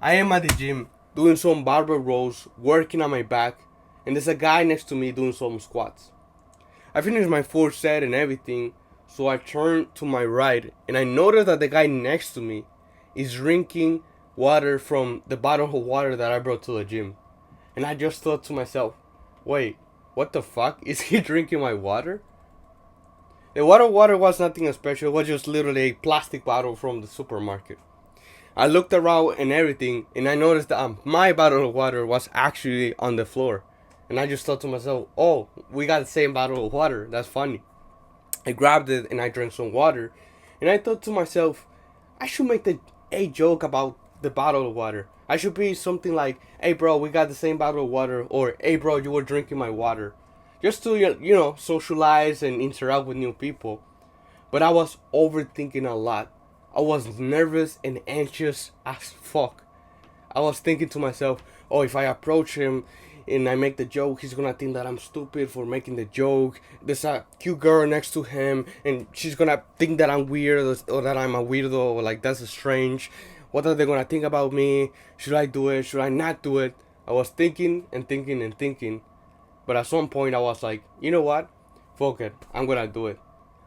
I am at the gym doing some barbell rolls, working on my back, and there's a guy next to me doing some squats. I finished my fourth set and everything, so I turn to my right and I notice that the guy next to me is drinking water from the bottle of water that I brought to the gym. And I just thought to myself, wait, what the fuck? Is he drinking my water? The water was nothing special, it was just literally a plastic bottle from the supermarket. I looked around and everything, and I noticed that my bottle of water was actually on the floor. And I just thought to myself, oh, we got the same bottle of water. That's funny. I grabbed it and I drank some water. And I thought to myself, I should make a joke about the bottle of water. I should be something like, hey, bro, we got the same bottle of water. Or, hey, bro, you were drinking my water. Just to, socialize and interact with new people. But I was overthinking a lot. I was nervous and anxious as fuck. I was thinking to myself, oh, if I approach him and I make the joke, he's gonna think that I'm stupid for making the joke. There's a cute girl next to him and she's gonna think that I'm weird or that I'm a weirdo or like that's strange. What are they gonna think about me? Should I do it? Should I not do it? I was thinking and thinking and thinking. But at some point I was like, you know what? Fuck it. I'm gonna do it.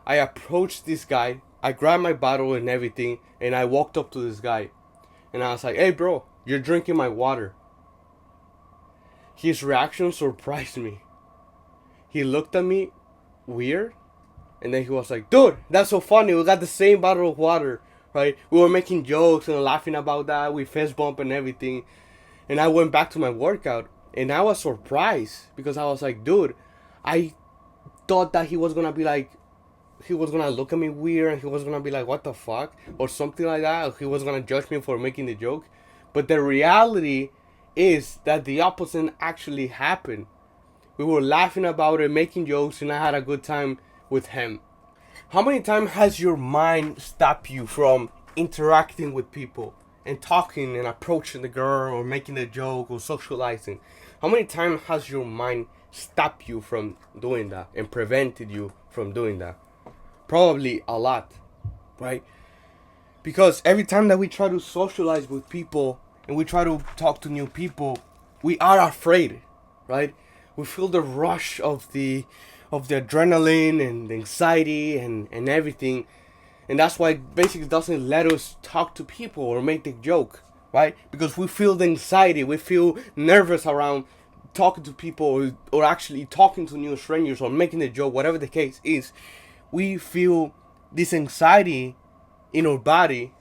I approached this guy. I grabbed my bottle and everything, and I walked up to this guy. And I was like, hey, bro, you're drinking my water. His reaction surprised me. He looked at me weird, and then he was like, dude, that's so funny. We got the same bottle of water, right? We were making jokes and laughing about that. We fist bump and everything. And I went back to my workout, and I was surprised because I was like, dude, I thought that he was going to be like, he was gonna look at me weird and he was gonna be like, what the fuck? Or something like that. Or he was gonna judge me for making the joke. But the reality is that the opposite actually happened. We were laughing about it, making jokes, and I had a good time with him. How many times has your mind stopped you from interacting with people and talking and approaching the girl or making a joke or socializing? How many times has your mind stopped you from doing that and prevented you from doing that? Probably a lot, right? Because every time that we try to socialize with people and we try to talk to new people, we are afraid, right? We feel the rush of the adrenaline and the anxiety and everything. And that's why it basically doesn't let us talk to people or make the joke, right? Because we feel the anxiety, we feel nervous around talking to people or actually talking to new strangers or making a joke, whatever the case is. We feel this anxiety in our body,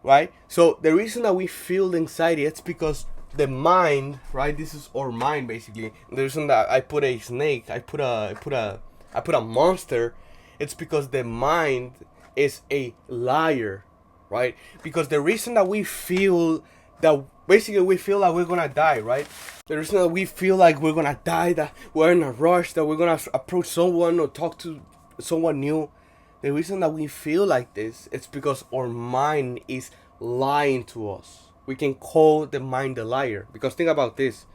right? So the reason that we feel the anxiety, it's because the mind, right? This is our mind basically. The reason that I put a snake, I put a monster, it's because the mind is a liar, right? Because the reason that we feel that basically we feel like we're gonna die, right? The reason that we feel like we're gonna die, that we're in a rush, that we're gonna approach someone or talk to someone new, the reason that we feel like this, it's because our mind is lying to us. We can call the mind a liar. Because think about this.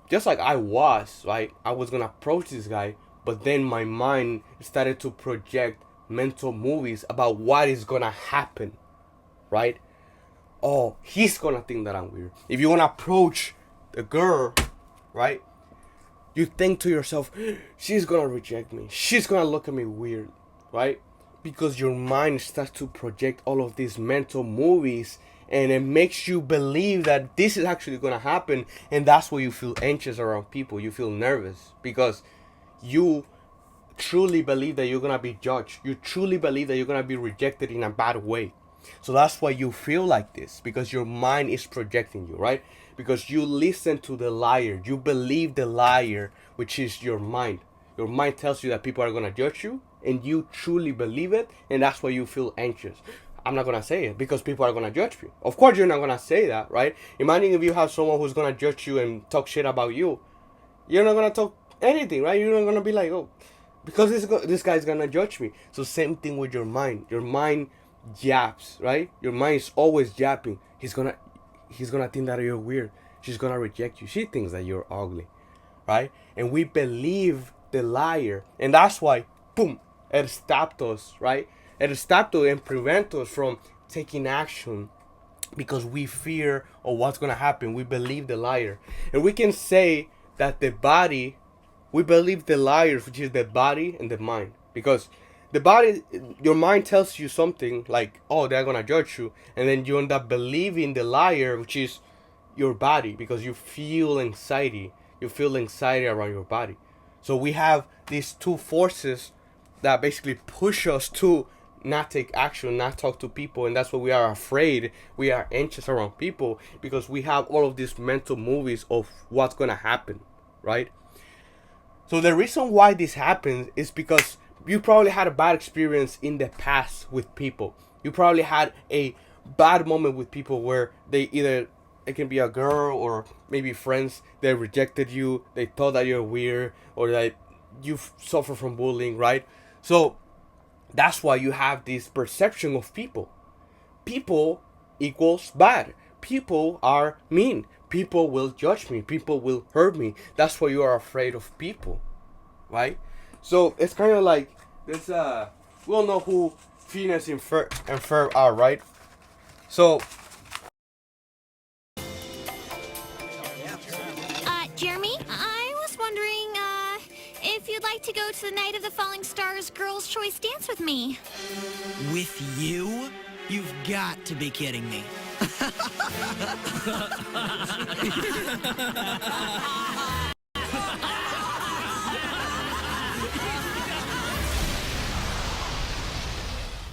Just like I was, right? I was gonna approach this guy, but then my mind started to project mental movies about what is gonna happen, right? Oh, he's gonna think that I'm weird. If you wanna approach the girl, right? You think to yourself, she's gonna reject me. She's gonna look at me weird, right? Because your mind starts to project all of these mental movies and it makes you believe that this is actually gonna happen, and that's why you feel anxious around people. You feel nervous because you truly believe that you're gonna be judged. You truly believe that you're gonna be rejected in a bad way. So that's why you feel like this, because your mind is projecting you, right? Because you listen to the liar. You believe the liar, which is your mind. Your mind tells you that people are gonna judge you, and you truly believe it, and that's why you feel anxious. I'm not gonna say it because people are gonna judge you. Of course, you're not gonna say that, right? Imagine if you have someone who's gonna judge you and talk shit about you. You're not gonna talk anything, right? You're not gonna be like, oh, because this guy's gonna judge me. So same thing with your mind. Your mind yaps, right? Your mind is always yapping. He's gonna think that you're weird. She's gonna reject you. She thinks that you're ugly, right? And we believe the liar, and that's why, boom, it stopped us, right? It stopped us and prevent us from taking action because we fear of what's going to happen. We believe the liar. And we can say that the body, we believe the liars, which is the body and the mind. Because the body, your mind tells you something like, oh, they're going to judge you. And then you end up believing the liar, which is your body, because you feel anxiety. You feel anxiety around your body. So we have these two forces that basically push us to not take action, not talk to people, and that's why we are afraid. We are anxious around people because we have all of these mental movies of what's gonna happen, right? So the reason why this happens is because you probably had a bad experience in the past with people. You probably had a bad moment with people where they either, it can be a girl or maybe friends, they rejected you, they thought that you're weird, or that you suffer from bullying, right? So that's why you have this perception of people. People equals bad. People are mean. People will judge me. People will hurt me. That's why you are afraid of people, right? So it's kind of like this. We all know who Phineas and Ferb are, right? So Jeremy, I was wondering, if you'd like to go to the Night of the Falling Stars Girls' Choice Dance with me. With you? You've got to be kidding me.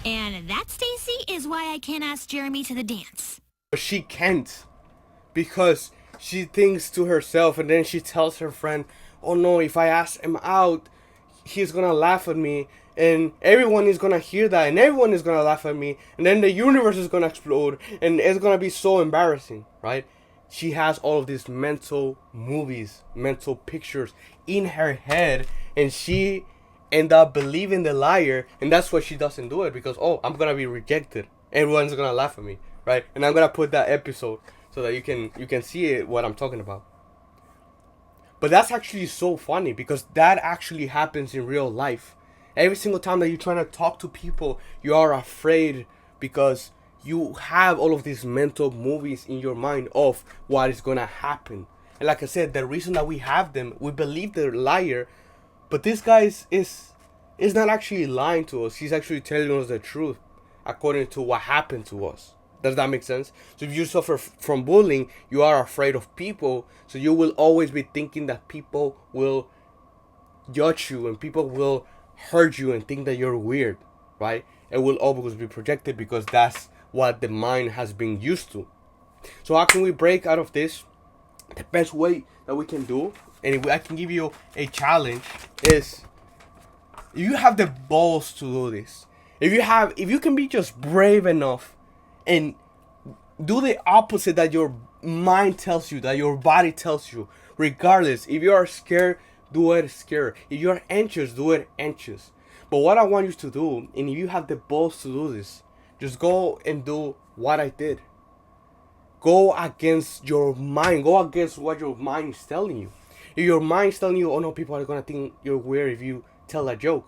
And that, Stacy, is why I can't ask Jeremy to the dance. she can't, because she thinks to herself, and then she tells her friend, oh no, if I ask him out, he's gonna laugh at me, and everyone is gonna hear that, and everyone is gonna laugh at me, and then the universe is gonna explode, and it's gonna be so embarrassing, right? She has all of these mental movies, mental pictures in her head, and she end up believing the liar, and that's why she doesn't do it, because, oh, I'm gonna be rejected, everyone's gonna laugh at me, right? And I'm gonna put that episode so that you can see it, what I'm talking about. But that's actually so funny, because that actually happens in real life. Every single time that you're trying to talk to people, you are afraid because you have all of these mental movies in your mind of what is gonna happen. And like I said, the reason that we have them, we believe the liar, but this guy is not actually lying to us. He's actually telling us the truth according to what happened to us. Does that make sense? So if you suffer from bullying, you are afraid of people. So you will always be thinking that people will judge you and people will hurt you and think that you're weird, right? It will always be projected because that's what the mind has been used to. So how can we break out of this? The best way that we can do, and if I can give you a challenge, is if you have the balls to do this. If you can be just brave enough and do the opposite that your mind tells you, that your body tells you, regardless. If you are scared, do it scared. If you are anxious, do it anxious. But what I want you to do, and if you have the balls to do this, just go and do what I did. Go against your mind. Go against what your mind is telling you. If your mind is telling you, oh no, people are going to think you're weird if you tell a joke,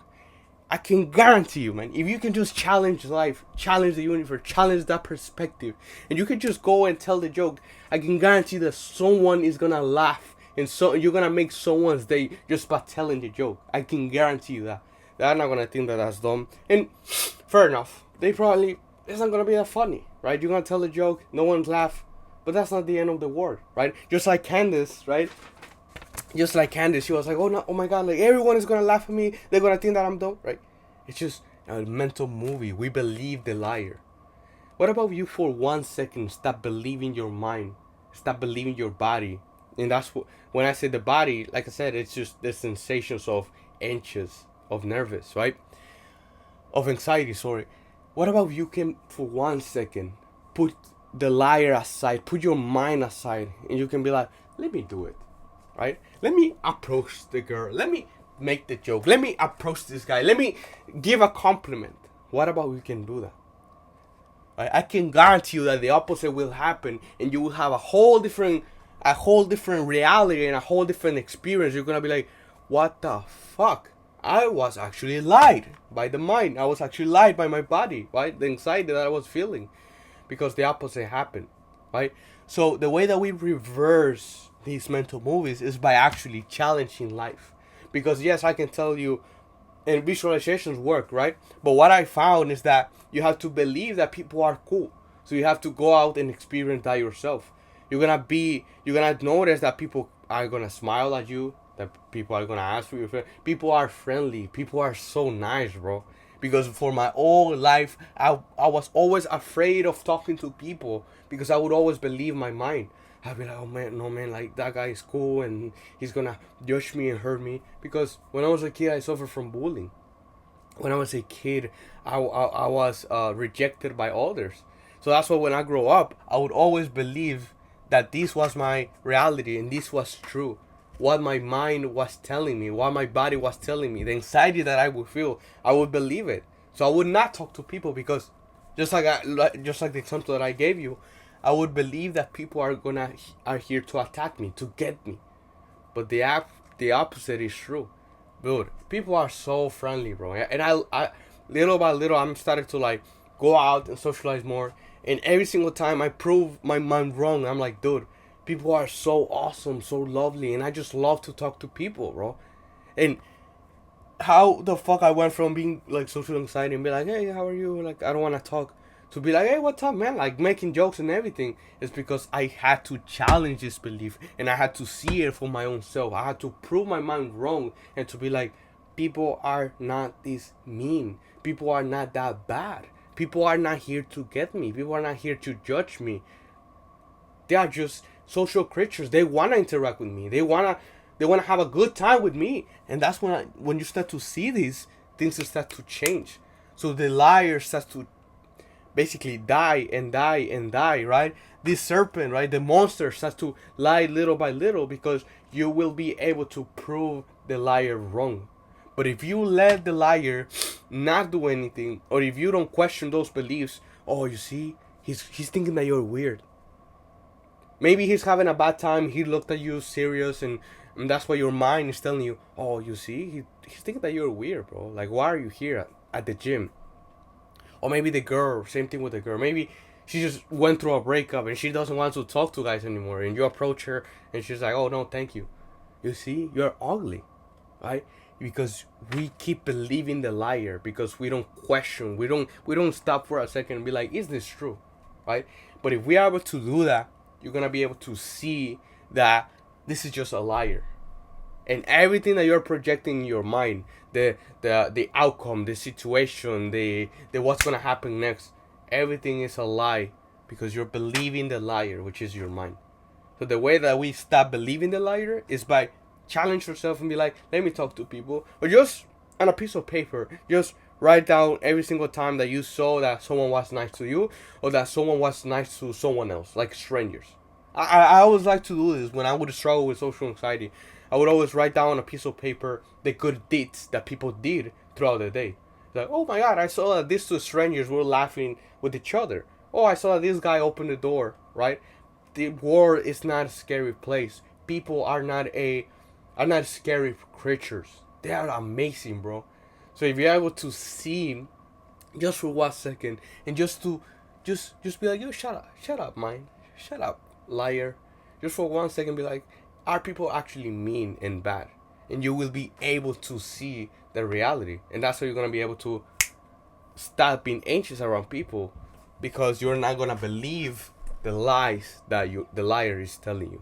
I can guarantee you, man, if you can just challenge life, challenge the universe, challenge that perspective, and you can just go and tell the joke, I can guarantee that someone is gonna laugh, and so you're gonna make someone's day just by telling the joke. I can guarantee you that. They're not gonna think that that's dumb. And fair enough, it's not gonna be that funny, right? You're gonna tell a joke, no one's laugh, but that's not the end of the world, right? Just like Candace, right? Just like Candace, she was like, oh no, oh my god, like everyone is gonna laugh at me, they're gonna think that I'm dumb, right? It's just a mental movie. We believe the liar. What about you for 1 second stop believing your mind, stop believing your body? And that's what, when I say the body, like I said, it's just the sensations of anxious, of nervous, right? Of anxiety, sorry. What about you can for 1 second put the liar aside, put your mind aside, and you can be like, let me do it. Right? Let me approach the girl. Let me make the joke. Let me approach this guy. Let me give a compliment. What about we can do that? Right? I can guarantee you that the opposite will happen, and you will have a whole different reality and a whole different experience. You're gonna be like, what the fuck? I was actually lied by the mind. I was actually lied by my body, right? The anxiety that I was feeling. because the opposite happened, right? So the way that we reverse these mental movies is by actually challenging life. Because yes, I can tell you, and visualizations work, right? But what I found is that you have to believe that people are cool. So you have to go out and experience that yourself. You're gonna notice that people are gonna smile at you, that people are gonna ask for your friend. People are friendly. People are so nice, bro. Because for my whole life, I was always afraid of talking to people because I would always believe my mind. I'd be like, oh man, no man, like that guy is cool and he's gonna judge me and hurt me. Because when I was a kid, I suffered from bullying. When I was a kid, I was rejected by others. So that's why when I grow up, I would always believe that this was my reality and this was true. What my mind was telling me, what my body was telling me, the anxiety that I would feel, I would believe it. So I would not talk to people because, just like the example that I gave you, I would believe that people are here to attack me, to get me. But the opposite is true, dude. People are so friendly, bro. And I little by little, I'm starting to like go out and socialize more. And every single time I prove my mind wrong, I'm like, dude, people are so awesome, so lovely, and I just love to talk to people, bro. And how the fuck I went from being like social anxiety and be like, hey, how are you? Like, I don't want to talk, to be like, hey, what's up, man? Like, making jokes and everything. Is because I had to challenge this belief and I had to see it for my own self. I had to prove my mind wrong and to be like, people are not this mean. People are not that bad. People are not here to get me. People are not here to judge me. They are just social creatures. They want to interact with me. They want to have a good time with me. And that's when you start to see these things start to change. So the liar starts to basically die and die and die, right? This serpent, right? The monster starts to lie little by little because you will be able to prove the liar wrong. But if you let the liar not do anything, or if you don't question those beliefs, oh, you see, he's thinking that you're weird. Maybe he's having a bad time. He looked at you serious, and that's why your mind is telling you, oh, you see, he's thinking that you're weird, bro. Like, why are you here at the gym? Or maybe the girl, same thing with the girl. Maybe she just went through a breakup and she doesn't want to talk to guys anymore. And you approach her and she's like, oh, no, thank you. You see, you're ugly, right? Because we keep believing the liar, because we don't question, we don't stop for a second and be like, is this true, right? But if we are able to do that, you're gonna be able to see that this is just a liar, and everything that you're projecting in your mind, the outcome, the situation, the what's gonna happen next, everything is a lie because you're believing the liar, which is your mind. So the way that we stop believing the liar is by challenge yourself and be like, let me talk to people. Or just on a piece of paper, just write down every single time that you saw that someone was nice to you or that someone was nice to someone else, like strangers. I always like to do this when I would struggle with social anxiety. I would always write down on a piece of paper the good deeds that people did throughout the day. Like, oh my god, I saw that these two strangers were laughing with each other. Oh, I saw that this guy opened the door, right? The world is not a scary place. People are not scary creatures. They are amazing, bro. So if you're able to see just for 1 second and just be like, yo, shut up, mind, shut up, liar. Just for 1 second, be like, are people actually mean and bad? And you will be able to see the reality, and that's how you're gonna be able to stop being anxious around people, because you're not gonna believe the lies that the liar is telling you.